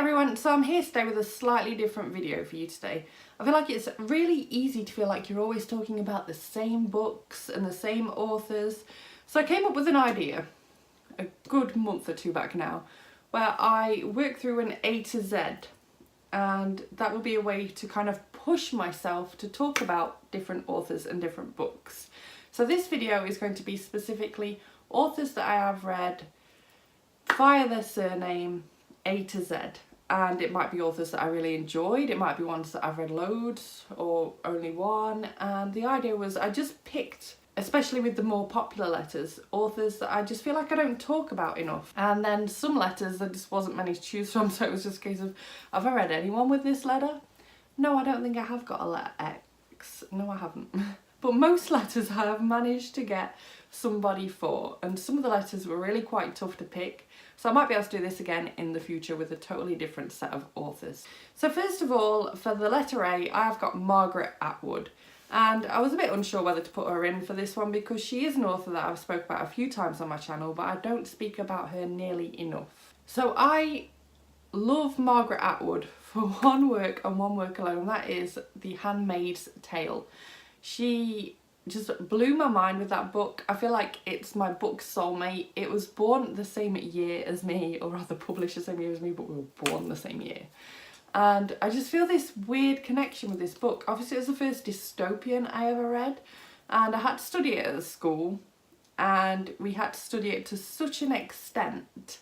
everyone, so I'm here today with a slightly different video for you today. I feel like it's really easy to feel like you're always talking about the same books and the same authors. So I came up with an idea a good month or two back now where I work through an A to Z, and that will be a way to kind of push myself to talk about different authors and different books. So this video is going to be specifically authors that I have read via their surname, A to Z, and it might be authors that I really enjoyed, it might be ones that I've read loads or only one, and the idea was I just picked, especially with the more popular letters, authors that I just feel like I don't talk about enough, and then some letters there just wasn't many to choose from, so it was just a case of, have I read anyone with this letter? No, I don't think I have got a letter X. No, I haven't. But most letters I have managed to get somebody for, and some of the letters were really quite tough to pick. So I might be able to do this again in the future with a totally different set of authors. So first of all, for the letter A, I've got Margaret Atwood. And I was a bit unsure whether to put her in for this one because she is an author that I've spoke about a few times on my channel, but I don't speak about her nearly enough. So I love Margaret Atwood for one work and one work alone, that is The Handmaid's Tale. She just blew my mind with that book. I feel like it's my book soulmate. It was born the same year as me, or rather published the same year as me, but we were born the same year. And I just feel this weird connection with this book. Obviously it was the first dystopian I ever read, and I had to study it at school, and we had to study it to such an extent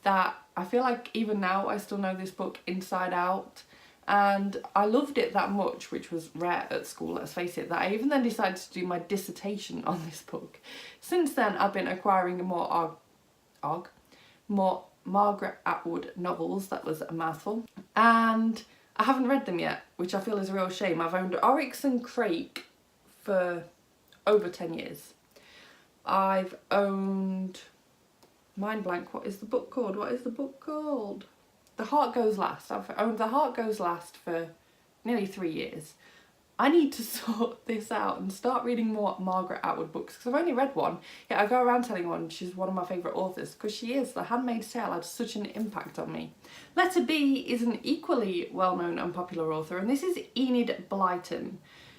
that I feel like even now I still know this book inside out. And I loved it that much, which was rare at school, let's face it, that I even then decided to do my dissertation on this book. Since then I've been acquiring more Margaret Atwood novels, that was a mouthful, and I haven't read them yet, which I feel is a real shame. I've owned Oryx and Crake for over 10 years. I've owned, mind blank, what is the book called? The Heart Goes Last. I've owned The Heart Goes Last for nearly 3 years. I need to sort this out and start reading more Margaret Atwood books, because I've only read one, yet I go around telling everyone she's one of my favourite authors, because she is. The Handmaid's Tale had such an impact on me. Letter B is an equally well-known and popular author, and this is Enid Blyton.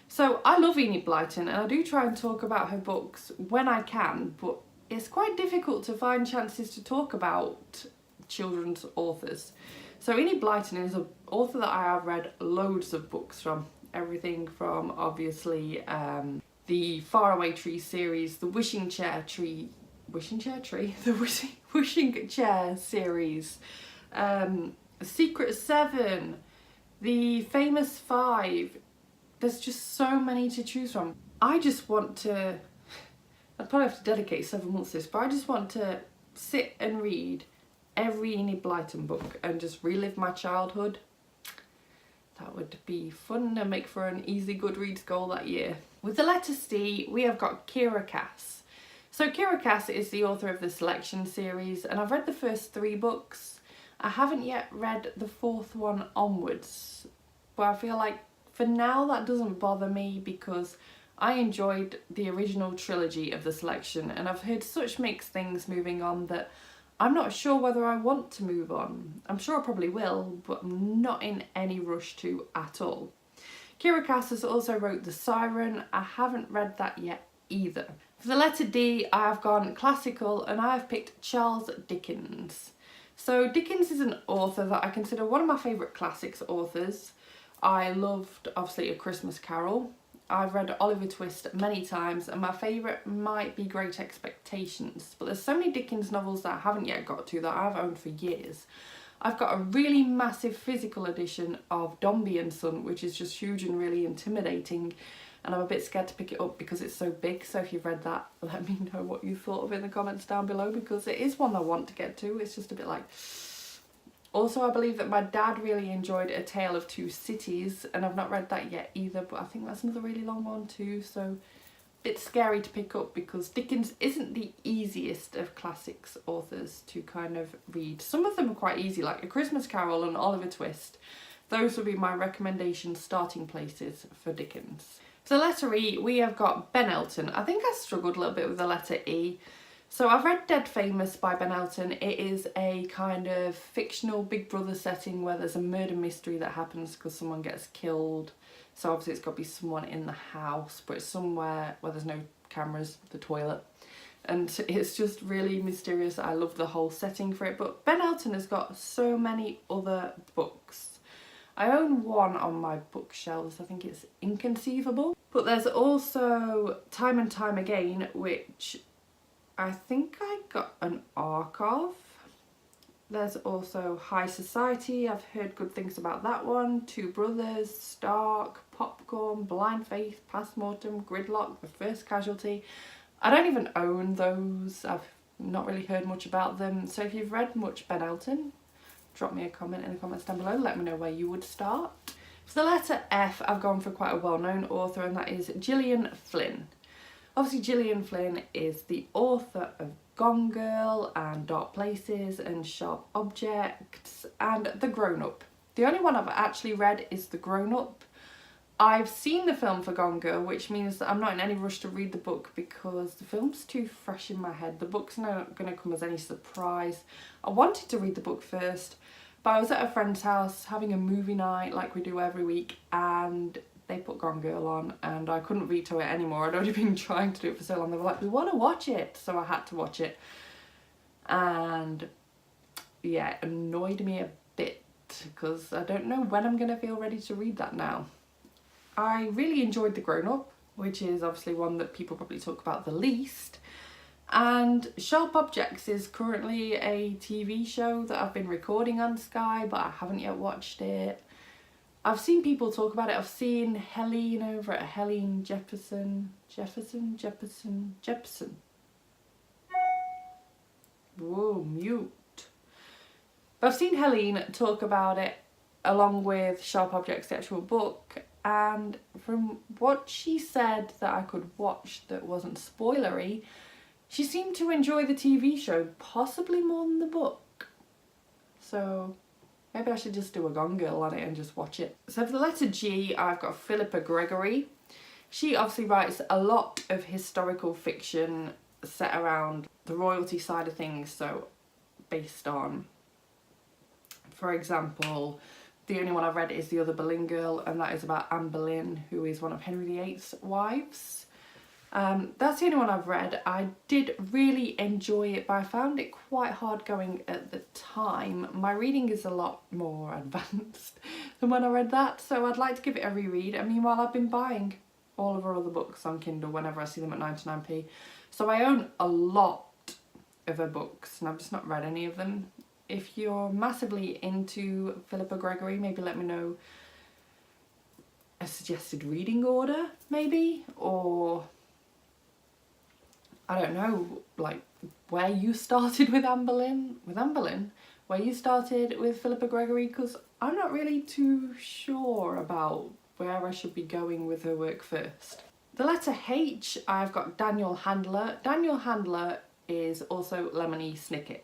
So I love Enid Blyton, and I do try and talk about her books when I can, but it's quite difficult to find chances to talk about children's authors. So Enid Blyton is an author that I have read loads of books from. Everything from obviously the Faraway Tree series, the Wishing Chair series, Secret Seven, the Famous Five. There's just so many to choose from. I just want to, I'd probably have to dedicate 7 months to this, but I just want to sit and read every Enid Blyton book and just relive my childhood. That would be fun and make for an easy Goodreads goal that year. With the letter C, we have got Kiera Cass. So Kiera Cass is the author of the Selection series, and I've read the first 3 books. I haven't yet read the 4th one onwards, but I feel like for now that doesn't bother me because I enjoyed the original trilogy of the Selection, and I've heard such mixed things moving on that I'm not sure whether I want to move on. I'm sure I probably will, but I'm not in any rush to at all. Kiera Cass has also wrote The Siren. I haven't read that yet either. For the letter D, I have gone classical, and I have picked Charles Dickens. So Dickens is an author that I consider one of my favourite classics authors. I loved, obviously, A Christmas Carol. I've read Oliver Twist many times, and my favourite might be Great Expectations, but there's so many Dickens novels that I haven't yet got to that I've owned for years. I've got a really massive physical edition of Dombey and Son, which is just huge and really intimidating, and I'm a bit scared to pick it up because it's so big. So if you've read that, let me know what you thought of it in the comments down below, because it is one I want to get to. It's just a bit like... Also, I believe that my dad really enjoyed A Tale of Two Cities, and I've not read that yet either, but I think that's another really long one too, so a bit scary to pick up because Dickens isn't the easiest of classics authors to kind of read. Some of them are quite easy, like A Christmas Carol and Oliver Twist. Those would be my recommendation starting places for Dickens. For the letter E, we have got Ben Elton. I think I struggled a little bit with the letter E. So I've read Dead Famous by Ben Elton. It is a kind of fictional Big Brother setting where there's a murder mystery that happens because someone gets killed. So obviously it's got to be someone in the house, but it's somewhere where there's no cameras, the toilet. And it's just really mysterious. I love the whole setting for it. But Ben Elton has got so many other books. I own one on my bookshelves. I think it's Inconceivable. But there's also Time and Time Again, which I think I got an arc of. There's also High Society. I've heard good things about that one. Two Brothers, Stark, Popcorn, Blind Faith, Postmortem, Gridlock, The First Casualty. I don't even own those. I've not really heard much about them. So if you've read much Ben Elton, drop me a comment in the comments down below. Let me know where you would start. For the letter F, I've gone for quite a well-known author, and that is Gillian Flynn. Obviously Gillian Flynn is the author of Gone Girl and Dark Places and Sharp Objects and The Grown Up. The only one I've actually read is The Grown Up. I've seen the film for Gone Girl, which means that I'm not in any rush to read the book because the film's too fresh in my head. The book's not going to come as any surprise. I wanted to read the book first, but I was at a friend's house having a movie night like we do every week, and they put Gone Girl on and I couldn't veto it anymore. I'd already been trying to do it for so long. They were like, we want to watch it. So I had to watch it. And yeah, it annoyed me a bit because I don't know when I'm going to feel ready to read that now. I really enjoyed The Grown Up, which is obviously one that people probably talk about the least. And Sharp Objects is currently a TV show that I've been recording on Sky, but I haven't yet watched it. I've seen people talk about it. I've seen Helene over at Helene Jefferson. Whoa, mute. But I've seen Helene talk about it along with Sharp Objects, the actual book. And from what she said that I could watch that wasn't spoilery, she seemed to enjoy the TV show possibly more than the book. So maybe I should just do a Gone Girl on it and just watch it. So for the letter G, I've got Philippa Gregory. She obviously writes a lot of historical fiction set around the royalty side of things. So based on, for example, the only one I've read is The Other Boleyn Girl, and that is about Anne Boleyn, who is one of Henry VIII's wives. That's the only one I've read. I did really enjoy it, but I found it quite hard going at the time. My reading is a lot more advanced than when I read that, so I'd like to give it a reread. And meanwhile, I've been buying all of her other books on Kindle whenever I see them at 99p. So I own a lot of her books, and I've just not read any of them. If you're massively into Philippa Gregory, maybe let me know a suggested reading order, maybe, or I don't know, like where you started with Anne Boleyn, where you started with Philippa Gregory, because I'm not really too sure about where I should be going with her work first. The letter H, I've got Daniel Handler. Daniel Handler is also Lemony Snicket.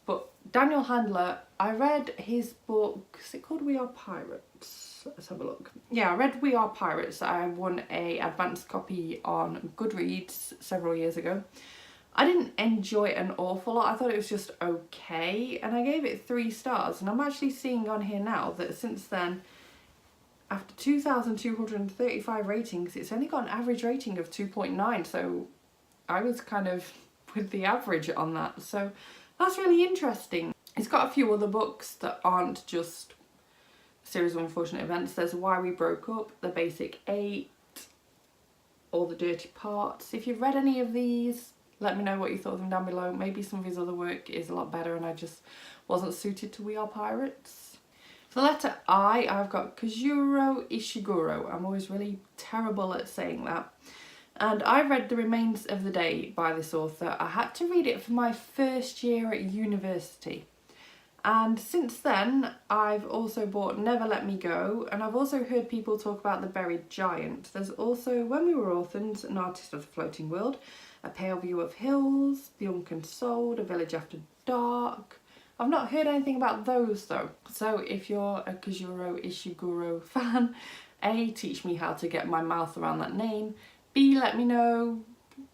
But Daniel Handler, I read his book, is it called We Are Pirates? Let's have a look. Yeah, I read We Are Pirates. I won an advanced copy on Goodreads several years ago. I didn't enjoy it an awful lot. I thought it was just okay, and I gave it 3 stars. And I'm actually seeing on here now that since then, after 2,235 ratings, it's only got an average rating of 2.9. So I was kind of with the average on that. So that's really interesting. It's got a few other books that aren't just a series of unfortunate events. There's Why We Broke Up, The Basic 8, All the Dirty Parts. If you've read any of these, let me know what you thought of them down below. Maybe some of his other work is a lot better and I just wasn't suited to We Are Pirates. For the letter I, I've got Kazuro Ishiguro. I'm always really terrible at saying that. And I read The Remains of the Day by this author. I had to read it for my first year at university. And since then, I've also bought Never Let Me Go, and I've also heard people talk about The Buried Giant. There's also When We Were Orphans, An Artist of the Floating World, A Pale View of Hills, The Unconsoled, A Village After Dark. I've not heard anything about those though. So if you're a Kazuro Ishiguro fan, A, teach me how to get my mouth around that name. B, let me know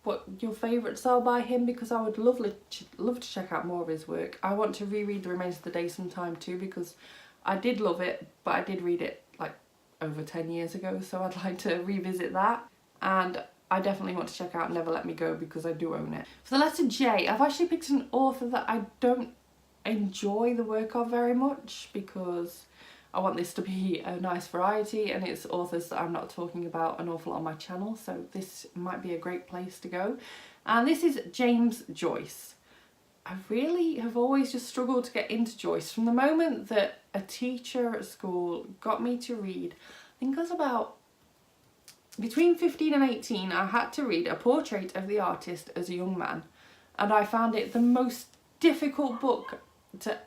what your favourites are by him, because I would love to check out more of his work. I want to reread The Remains of the Day sometime too, because I did love it, but I did read it like over 10 years ago, so I'd like to revisit that. And I definitely want to check out Never Let Me Go, because I do own it. For the letter J, I've actually picked an author that I don't enjoy the work of very much, because I want this to be a nice variety, and it's authors that I'm not talking about an awful lot on my channel, so this might be a great place to go. And this is James Joyce. I really have always just struggled to get into Joyce. From the moment that a teacher at school got me to read, I think I was about between 15 and 18, I had to read A Portrait of the Artist as a Young Man, and I found it the most difficult book to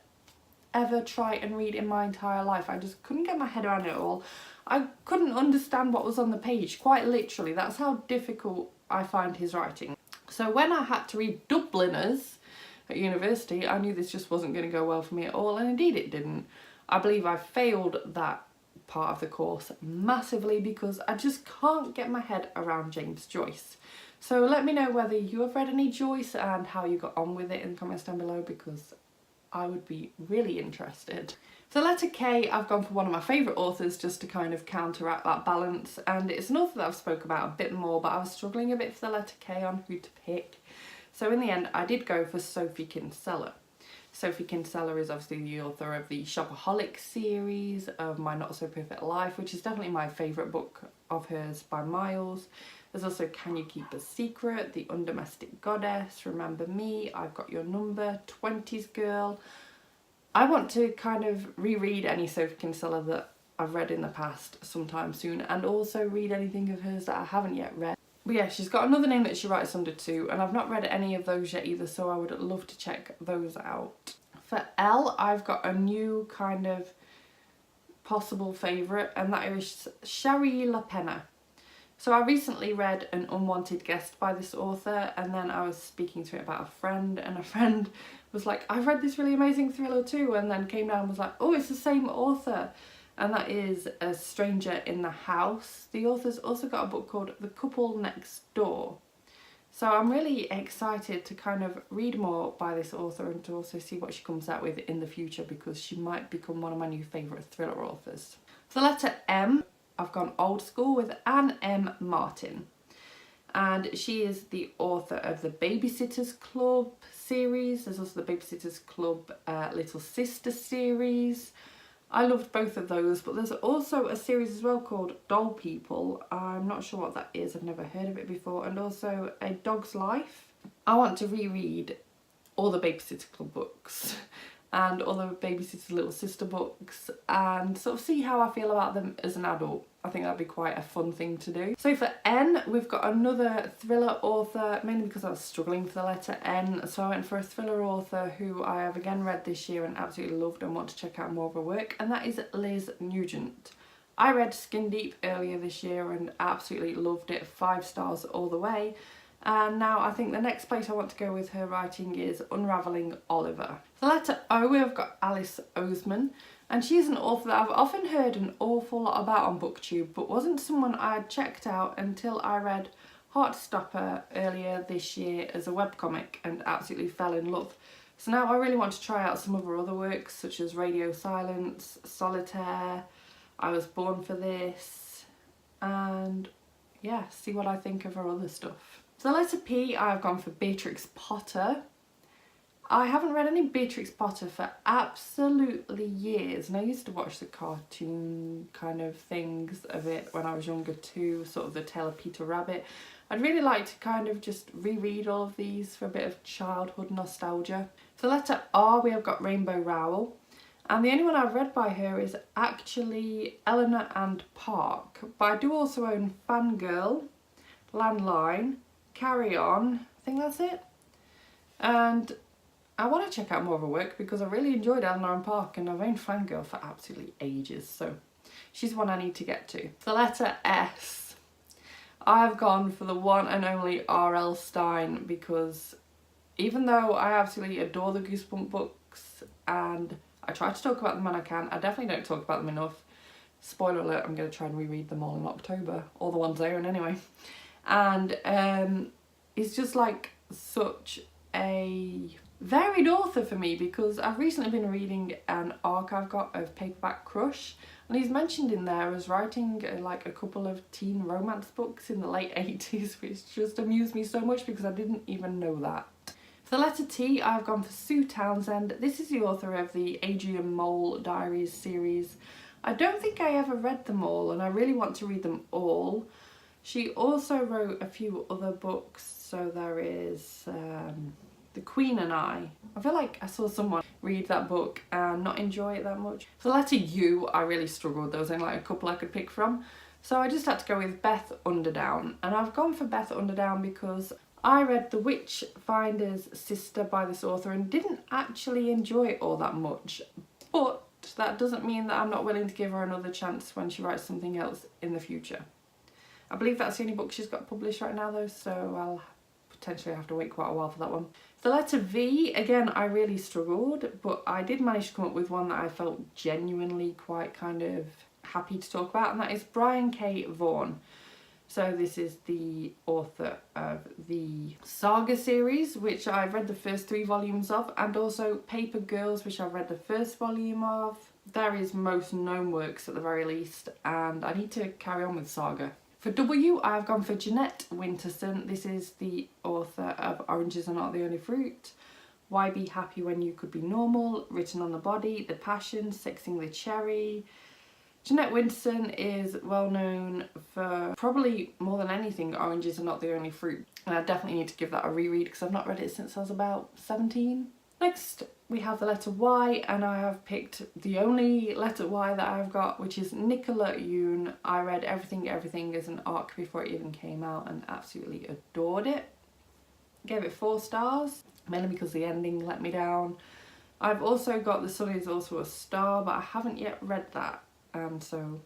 ever try and read in my entire life. I just couldn't get my head around it all. I couldn't understand what was on the page, quite literally. That's how difficult I find his writing. So when I had to read Dubliners at university, I knew this just wasn't going to go well for me at all, and indeed it didn't. I believe I failed that part of the course massively because I just can't get my head around James Joyce. So let me know whether you have read any Joyce and how you got on with it in the comments down below, because I would be really interested. For the letter K, I've gone for one of my favourite authors just to kind of counteract that balance, and it's an author that I've spoke about a bit more, but I was struggling a bit for the letter K on who to pick. So in the end, I did go for Sophie Kinsella. Sophie Kinsella is obviously the author of the Shopaholic series, of My Not So Perfect Life, which is definitely my favourite book of hers by miles. There's also Can You Keep a Secret, The Undomestic Goddess, Remember Me, I've Got Your Number, 20s Girl. I want to kind of reread any Sophie Kinsella that I've read in the past sometime soon, and also read anything of hers that I haven't yet read. But yeah, she's got another name that she writes under too, and I've not read any of those yet either, so I would love to check those out. For L, I've got a new kind of possible favourite, and that is Shari LaPena. So I recently read An Unwanted Guest by this author, and then I was speaking to it about a friend, and a friend was like, I've read this really amazing thriller too, and then came down and was like, oh, it's the same author. And that is A Stranger in the House. The author's also got a book called The Couple Next Door. So I'm really excited to kind of read more by this author and to also see what she comes out with in the future, because she might become one of my new favourite thriller authors. For the letter M, I've gone old school with Anne M. Martin. And she is the author of the Babysitters Club series. There's also the Babysitters Club Little Sister series. I loved both of those, but there's also a series as well called Doll People. I'm not sure what that is, I've never heard of it before. And also A Dog's Life. I want to reread all the Babysitter Club books and all the Babysitter's Little Sister books, and sort of see how I feel about them as an adult. I think that'd be quite a fun thing to do. So for N, we've got another thriller author, mainly because I was struggling for the letter N. So I went for a thriller author who I have again read this year and absolutely loved and want to check out more of her work, and that is Liz Nugent. I read Skin Deep earlier this year and absolutely loved it, 5 stars all the way. And now I think the next place I want to go with her writing is Unravelling Oliver. For the letter O, we've got Alice Oseman. And she's an author that I've often heard an awful lot about on BookTube, but wasn't someone I had checked out until I read Heartstopper earlier this year as a webcomic and absolutely fell in love. So now I really want to try out some of her other works, such as Radio Silence, Solitaire, I Was Born for This, and yeah, see what I think of her other stuff. For the letter P, I've gone for Beatrix Potter. I haven't read any Beatrix Potter for absolutely years, and I used to watch the cartoon kind of things of it when I was younger too, sort of The Tale of Peter Rabbit. I'd really like to kind of just reread all of these for a bit of childhood nostalgia. For the letter R, we have got Rainbow Rowell, and the only one I've read by her is actually Eleanor and Park, but I do also own Fangirl, Landline, Carry On, I think that's it, and I want to check out more of her work because I really enjoyed Eleanor and Park, and I've owned Fangirl for absolutely ages, so she's one I need to get to. For the letter S, I've gone for the one and only R.L. Stine, because even though I absolutely adore the Goosebump books and I try to talk about them when I can, I definitely don't talk about them enough. Spoiler alert, I'm going to try and reread them all in October, all the ones I own anyway. And is just like such a varied author for me, because I've recently been reading an arc I've got of Paperback Crush, and he's mentioned in there as writing like a couple of teen romance books in the late 80s, which just amused me so much because I didn't even know that. For the letter T, I've gone for Sue Townsend. This is the author of the Adrian Mole Diaries series. I don't think I ever read them all, and I really want to read them all. She also wrote a few other books, so there is The Queen and I feel like I saw someone read that book and not enjoy it that much. For the letter U, I really struggled. There was only like a couple I could pick from, so I just had to go with Beth Underdown. And I've gone for Beth Underdown because I read The Witchfinder's Sister by this author and didn't actually enjoy it all that much, but that doesn't mean that I'm not willing to give her another chance when she writes something else in the future. I believe that's the only book she's got published right now though, so I'll potentially have to wait quite a while for that one. The letter V, again, I really struggled, but I did manage to come up with one that I felt genuinely quite kind of happy to talk about, and that is Brian K. Vaughan. So this is the author of the Saga series, which I've read the first 3 volumes of, and also Paper Girls, which I've read the first volume of. There is most known works at the very least, and I need to carry on with Saga. For W, I've gone for Jeanette Winterson. This is the author of Oranges Are Not the Only Fruit, Why Be Happy When You Could Be Normal, Written on the Body, The Passion, Sexing the Cherry. Jeanette Winterson is well known for probably more than anything Oranges Are Not the Only Fruit, and I definitely need to give that a reread because I've not read it since I was about 17. Next we have the letter Y, and I have picked the only letter Y that I've got, which is Nicola Yoon. I read Everything as an arc before it even came out and absolutely adored it. Gave it 4 stars, mainly because the ending let me down. I've also got The Sun Is Also a Star, but I haven't yet read that, so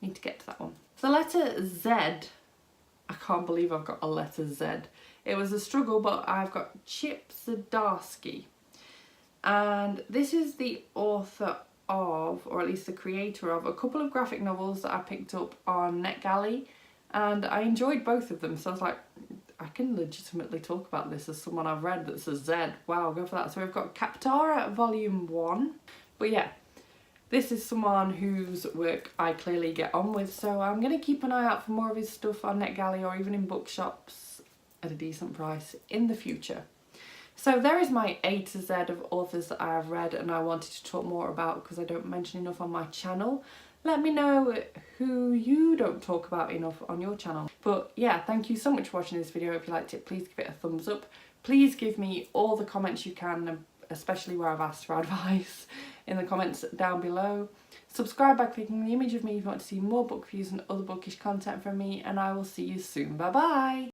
need to get to that one. The letter Z, I can't believe I've got a letter Z. It was a struggle, but I've got Chip Zdarsky. And this is the author of, or at least the creator of, a couple of graphic novels that I picked up on NetGalley, and I enjoyed both of them, so I was like, I can legitimately talk about this as someone I've read that's a Z. Wow, go for that. So we've got Kaptara Volume 1, but yeah, this is someone whose work I clearly get on with, so I'm going to keep an eye out for more of his stuff on NetGalley or even in bookshops at a decent price in the future. So there is my A to Z of authors that I have read and I wanted to talk more about because I don't mention enough on my channel. Let me know who you don't talk about enough on your channel. But yeah, thank you so much for watching this video. If you liked it, please give it a thumbs up. Please give me all the comments you can, especially where I've asked for advice, in the comments down below. Subscribe by clicking the image of me if you want to see more book reviews and other bookish content from me, and I will see you soon. Bye bye!